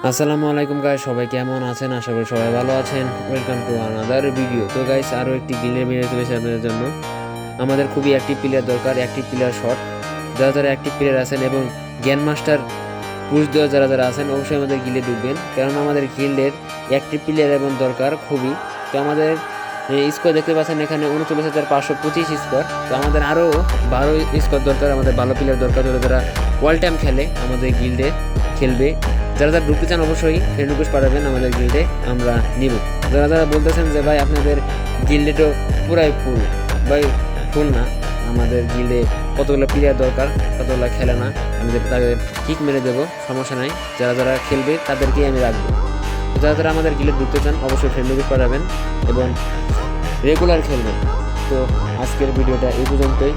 আসসালামু আলাইকুম গাইস, সবাই কেমন আছেন? আশা করি সবাই ভালো আছেন। Welcome to another video. তো গাইস, আরও একটি গিলের ভিডিও চলেছে আপনাদের জন্য। আমাদের খুবই অ্যাক্টিভ প্লেয়ার দরকার, অ্যাক্টিভ প্লেয়ার শট। যারা যারা অ্যাক্টিভ প্লেয়ার আছেন এবং জ্ঞান মাস্টার পুশ দেওয়া যারা যারা আছেন, অবশ্যই আমাদের গিলে ঢুকবেন, কারণ আমাদের গিল্ডের অ্যাক্টিভ প্লেয়ার এবং দরকার খুবই। তো আমাদের স্কোর দেখতে পাচ্ছেন এখানে 39,525 স্কোর। তো আমাদের আরও 12 স্কোর দরকার, আমাদের ভালো প্লেয়ার দরকার যারা যারা ওয়াল টাইম খেলে আমাদের গিল্ডে খেলবে। যারা যারা ঢুকতে চান অবশ্যই ফ্রেন্ড রিকোয়েস্ট পাঠাবেন আমাদের গিল্ডে, আমরা নিব। যারা যারা বলতেছেন যে ভাই আপনাদের গিল্ডে তো পুরাই ফুল, ভাই ফুল না, আমাদের গিল্ডে কতগুলো প্লেয়ার দরকার, কতগুলো খেলে না, আমি তাদের কিক মেরে দেবো, সমস্যা নাই। যারা যারা খেলবে তাদেরকেই আমি রাখবো। যারা যারা আমাদের গিল্ডে ঢুকতে চান অবশ্যই ফ্রেন্ড রিকোয়েস্ট পাঠাবেন এবং রেগুলার খেলবেন। তো আজকের ভিডিওটা এই পর্যন্তই।